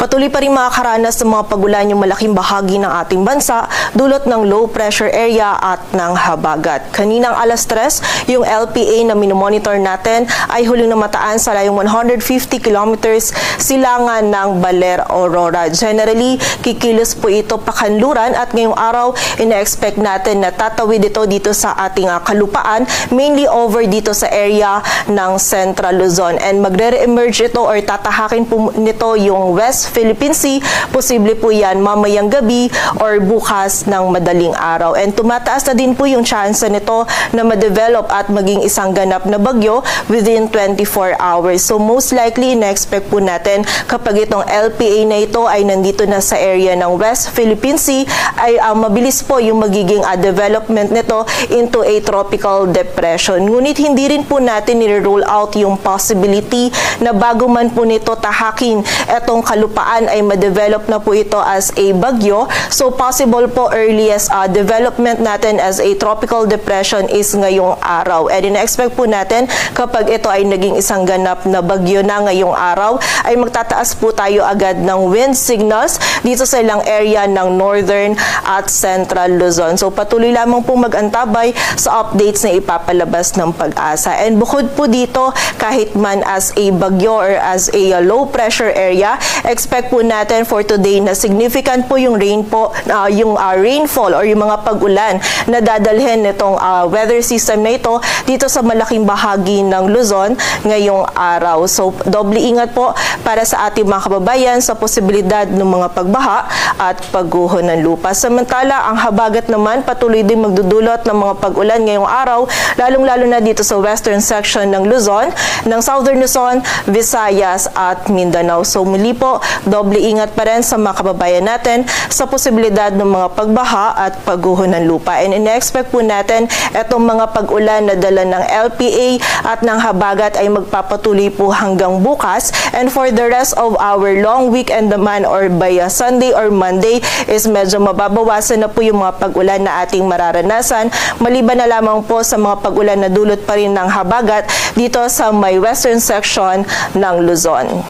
Patuloy pa rin makakaranas ng mga pagulan yung malaking bahagi ng ating bansa dulot ng low pressure area at ng habagat. Kaninang alas 3, yung LPA na minomonitor natin ay huling namataan sa layong 150 kilometers silangan ng Baler, Aurora. Generally, kikilos po ito pakanluran at ngayong araw, ina-expect natin na tatawid ito dito sa ating kalupaan, mainly over dito sa area ng Central Luzon. And magre-emerge ito or tatahakin po nito yung West Philippine Sea. Posible po yan mamayang gabi or bukas ng madaling araw. And tumataas na din po yung chance nito na ma-develop at maging isang ganap na bagyo within 24 hours. So most likely, na-expect po natin kapag itong LPA na ito ay nandito na sa area ng West Philippine Sea, ay mabilis po yung magiging development nito into a tropical depression. Ngunit hindi rin po natin nire-roll out yung possibility na bago man po nito tahakin etong kalupaan ay ma-develop na po ito as a bagyo. So possible po earliest development natin as a tropical depression is ngayong araw. And ina-expect po natin kapag ito ay naging isang ganap na bagyo na ngayong araw, ay magtataas po tayo agad ng wind signals dito sa ilang area ng northern at central Luzon. So patuloy lamang po mag-antabay sa updates na ipapalabas ng Pag-asa. And bukod po dito, kahit man as a bagyo or as a low pressure area, expect po natin for today na significant po yung rainfall or yung mga pag-ulan na dadalhin nitong weather system na ito dito sa malaking bahagi ng Luzon ngayong araw. So doble ingat po para sa ating mga kababayan sa posibilidad ng mga pagbaha at pagguho ng lupa. Samantala, ang habagat naman patuloy din magdudulot ng mga pag-ulan ngayong araw, lalong-lalo na dito sa western section ng Luzon, ng southern Luzon, Visayas at Mindanao. So muli po, doble ingat pa rin sa mga kababayan natin sa posibilidad ng mga pagbaha at pagguho ng lupa. And ina-expect po natin itong mga pag-ulan na dala ng LPA at ng habagat ay magpapatuloy po hanggang bukas. And for the rest of our long weekend naman or by Sunday or Monday is medyo mababawasan na po yung mga pag-ulan na ating mararanasan. Maliban na lamang po sa mga pag-ulan na dulot pa rin ng habagat dito sa may western section ng Luzon.